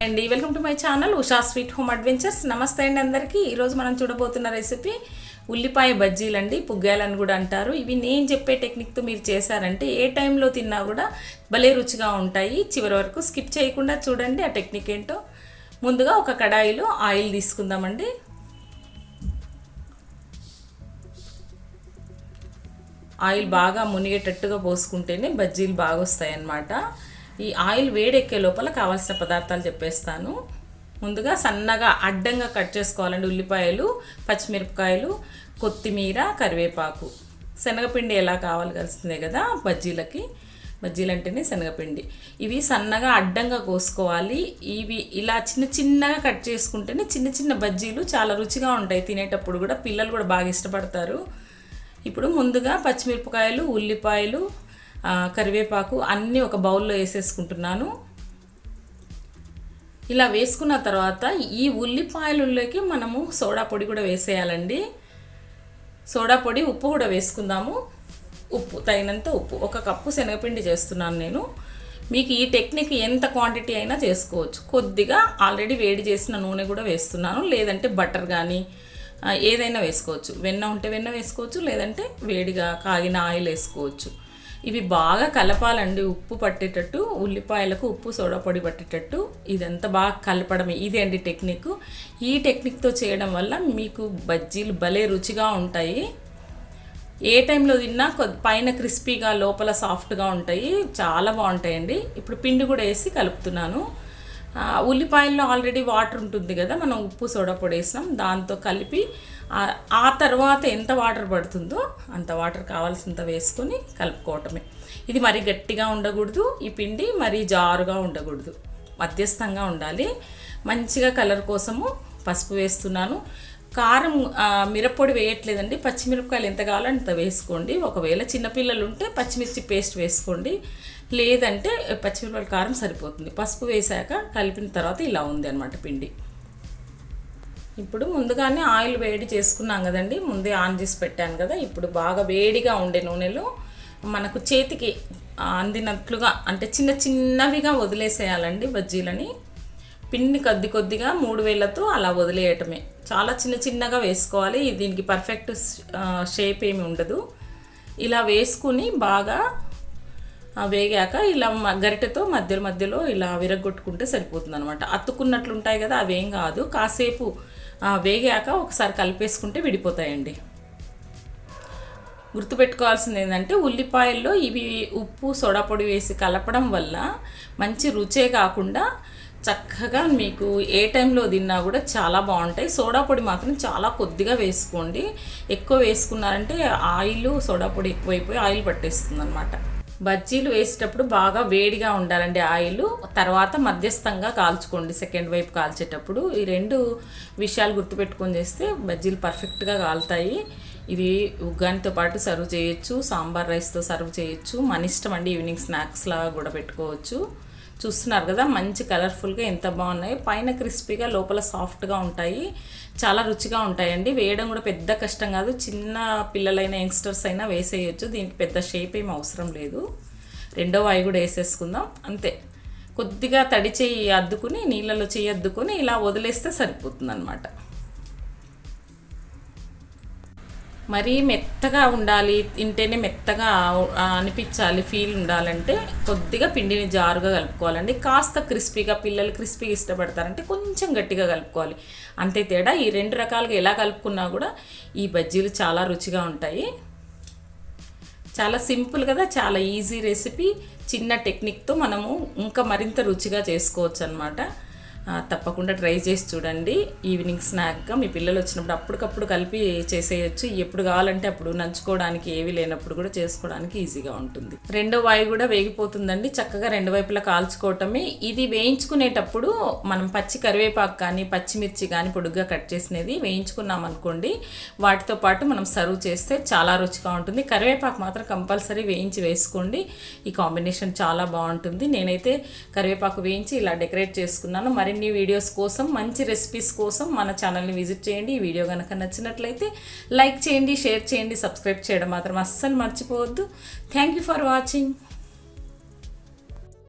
అండి welcome to my channel Usha sweet home adventures. నమస్తే అండి అందరికీ. ఈరోజు మనం చూడబోతున్న రెసిపీ ఉల్లిపాయ బజ్జీలు అండి, పుగ్గాలని కూడా అంటారు. ఇవి నేను చెప్పే టెక్నిక్తో మీరు చేశారంటే ఏ టైంలో తిన్నా కూడా భలే రుచిగా ఉంటాయి. చివరి వరకు స్కిప్ చేయకుండా చూడండి ఆ టెక్నిక్ ఏంటో. ముందుగా ఒక కడాయిలో ఆయిల్ తీసుకుందామండి. ఆయిల్ బాగా మునిగేటట్టుగా పోసుకుంటేనే బజ్జీలు బాగా వస్తాయి అన్నమాట. ఈ ఆయిల్ వేడెక్కే లోపల కావాల్సిన పదార్థాలు చెప్పేస్తాను. ముందుగా సన్నగా అడ్డంగా కట్ చేసుకోవాలండి ఉల్లిపాయలు, పచ్చిమిరపకాయలు, కొత్తిమీర, కరివేపాకు. శనగపిండి ఎలా కావాలి కలిసిందే కదా బజ్జీలకి. బజ్జీలు అంటేనే శనగపిండి. ఇవి సన్నగా అడ్డంగా కోసుకోవాలి. ఇవి ఇలా చిన్న చిన్నగా కట్ చేసుకుంటేనే చిన్న చిన్న బజ్జీలు చాలా రుచిగా ఉంటాయి. తినేటప్పుడు కూడా పిల్లలు కూడా బాగా ఇష్టపడతారు. ఇప్పుడు ముందుగా పచ్చిమిరపకాయలు, ఉల్లిపాయలు, కరివేపాకు అన్నీ ఒక బౌల్లో వేసేసుకుంటున్నాను. ఇలా వేసుకున్న తర్వాత ఈ ఉల్లిపాయలలోకి మనము సోడా పొడి కూడా వేసేయాలండి. సోడా పొడి, ఉప్పు కూడా వేసుకుందాము. ఉప్పు తగినంత ఉప్పు. 1 కప్పు శనగపిండి చేస్తున్నాను నేను. మీకు ఈ టెక్నిక్ ఎంత క్వాంటిటీ అయినా చేసుకోవచ్చు. కొద్దిగా ఆల్రెడీ వేడి చేసిన నూనె కూడా వేస్తున్నాను, లేదంటే బటర్ కానీ ఏదైనా వేసుకోవచ్చు. వెన్న ఉంటే వెన్న వేసుకోవచ్చు, లేదంటే వేడిగా కాగిన ఆయిల్ వేసుకోవచ్చు. ఇవి బాగా కలపాలండి, ఉప్పు పట్టేటట్టు, ఉల్లిపాయలకు ఉప్పు సోడా పొడి పట్టేటట్టు ఇదంతా బాగా కలపడమే. ఇదే అండి టెక్నిక్. ఈ టెక్నిక్తో చేయడం వల్ల మీకు బజ్జీలు భలే రుచిగా ఉంటాయి. ఏ టైంలో తిన్నా పైన క్రిస్పీగా లోపల సాఫ్ట్గా ఉంటాయి, చాలా బాగుంటాయండి. ఇప్పుడు పిండి కూడా వేసి కలుపుతున్నాను. ఉల్లిపాయల్లో ఆల్రెడీ వాటర్ ఉంటుంది కదా, మనం ఉప్పు సోడా పొడి వేసాం, దాంతో కలిపి ఆ తర్వాత ఎంత వాటర్ పడుతుందో అంత వాటర్ కావాల్సినంత వేసుకొని కలుపుకోవటమే. ఇది మరీ గట్టిగా ఉండకూడదు, ఈ పిండి మరీ జారుగా ఉండకూడదు, మధ్యస్థంగా ఉండాలి. మంచిగా కలర్ కోసము పసుపు వేస్తున్నాను. కారం మిరప్పొడి వేయట్లేదండి. పచ్చిమిరపకాయలు ఎంత కావాలో అంత వేసుకోండి. ఒకవేళ చిన్నపిల్లలు ఉంటే పచ్చిమిర్చి పేస్ట్ వేసుకోండి, లేదంటే పచ్చిమిరపకాయల కారం సరిపోతుంది. పసుపు వేసాక కలిపిన తర్వాత ఇలా ఉంది అన్నమాట పిండి. ఇప్పుడు ముందుగానే ఆయిల్ వేడి చేసుకున్నాం కదండి, ముందే ఆన్ చేసి పెట్టాను కదా. ఇప్పుడు బాగా వేడిగా ఉండే నూనెలో మనకు చేతికి అందినట్లుగా, అంటే చిన్న చిన్నవిగా వదిలేసేయాలండి బజ్జీలని. పిండి కొద్ది కొద్దిగా 3 వేళ్ళతో అలా వదిలేయటమే. చాలా చిన్న చిన్నగా వేసుకోవాలి. దీనికి పర్ఫెక్ట్ షేప్ ఏమి ఉండదు. ఇలా వేసుకుని బాగా వేగాక ఇలా గరిటెతో మధ్యలో ఇలా విరగొట్టుకుంటే సరిపోతుంది అనమాట. అతుక్కున్నట్లు ఉంటాయి కదా, అవేం కాదు. కాసేపు వేగాక ఒకసారి కలిపేసుకుంటే విడిపోతాయండి. గుర్తుపెట్టుకోవాల్సింది ఏంటంటే ఉల్లిపాయల్లో ఇవి ఉప్పు సోడా పొడి వేసి కలపడం వల్ల మంచి రుచే కాకుండా చక్కగా మీకు ఏ టైంలో తిన్నా కూడా చాలా బాగుంటాయి. సోడా పొడి మాత్రం చాలా కొద్దిగా వేసుకోండి. ఎక్కువ వేసుకున్నారంటే ఆయిల్, సోడా పొడి ఎక్కువైపోయి ఆయిల్ పట్టేస్తుంది అనమాట. బజ్జీలు వేసేటప్పుడు బాగా వేడిగా ఉండాలండి ఆయిల్. తర్వాత మధ్యస్థంగా కాల్చుకోండి సెకండ్ వైపు కాల్చేటప్పుడు. ఈ 2 విషయాలు గుర్తుపెట్టుకొని చేస్తే బజ్జీలు పర్ఫెక్ట్గా కాలుతాయి. ఇవి ఉగ్గానితో పాటు సర్వ్ చేయొచ్చు, సాంబార్ రైస్తో సర్వ్ చేయొచ్చు. మన ఇష్టం అండి. ఈవినింగ్ స్నాక్స్లా కూడా పెట్టుకోవచ్చు. చూస్తున్నారు కదా మంచి కలర్ఫుల్గా ఎంత బాగున్నాయి. పైన క్రిస్పీగా లోపల సాఫ్ట్గా ఉంటాయి, చాలా రుచిగా ఉంటాయండి. వేయడం కూడా పెద్ద కష్టం కాదు. చిన్న పిల్లలైనా యంగ్స్టర్స్ అయినా వేసేయచ్చు. దీనికి పెద్ద షేప్ ఏమి అవసరం లేదు. రెండో వాయి కూడా వేసేసుకుందాం అంతే. కొద్దిగా తడి చెయ్యి అద్దుకుని, నీళ్ళలో చెయ్యి అద్దుకొని ఇలా వదిలేస్తే సరిపోతుంది అన్నమాట. మరీ మెత్తగా ఉండాలి, తింటేనే మెత్తగా అనిపించాలి, ఫీల్ ఉండాలంటే కొద్దిగా పిండిని జారుగా కలుపుకోవాలండి. కాస్త క్రిస్పీగా, పిల్లలు క్రిస్పీగా ఇష్టపడతారంటే కొంచెం గట్టిగా కలుపుకోవాలి, అంతే తేడా. ఈ 2 రకాలుగా ఎలా కలుపుకున్నా కూడా ఈ బజ్జీలు చాలా రుచిగా ఉంటాయి. చాలా సింపుల్ కదా, చాలా ఈజీ రెసిపీ. చిన్న టెక్నిక్తో మనము ఇంకా మరింత రుచిగా చేసుకోవచ్చు అన్నమాట. తప్పకుండా ట్రై చేసి చూడండి. ఈవినింగ్ స్నాక్గా మీ పిల్లలు వచ్చినప్పుడు అప్పటికప్పుడు కలిపి చేసేయచ్చు. ఎప్పుడు కావాలంటే అప్పుడు నంచుకోవడానికి ఏవి లేనప్పుడు కూడా చేసుకోవడానికి ఈజీగా ఉంటుంది. రెండో వాయి కూడా వేగిపోతుందండి. చక్కగా 2 వైపులా కాల్చుకోవటమే. ఇది వేయించుకునేటప్పుడు మనం పచ్చి కరివేపాకు కానీ పచ్చిమిర్చి కానీ పొడుగ్గా కట్ చేసినది వేయించుకున్నాం అనుకోండి, వాటితో పాటు మనం సర్వ్ చేస్తే చాలా రుచిగా ఉంటుంది. కరివేపాకు మాత్రం కంపల్సరీ వేయించి వేసుకోండి. ఈ కాంబినేషన్ చాలా బాగుంటుంది. నేనైతే కరివేపాకు వేయించి ఇలా డెకరేట్ చేసుకున్నాను. మరిన్ని వీడియోస్ కోసం, మంచి రెసిపీస్ కోసం మన ఛానల్ని విజిట్ చేయండి. ఈ వీడియో కనుక నచ్చినట్లయితే లైక్ చేయండి, షేర్ చేయండి, సబ్స్క్రైబ్ చేయడం మాత్రం అస్సలు మర్చిపోవద్దు. Thank you for watching.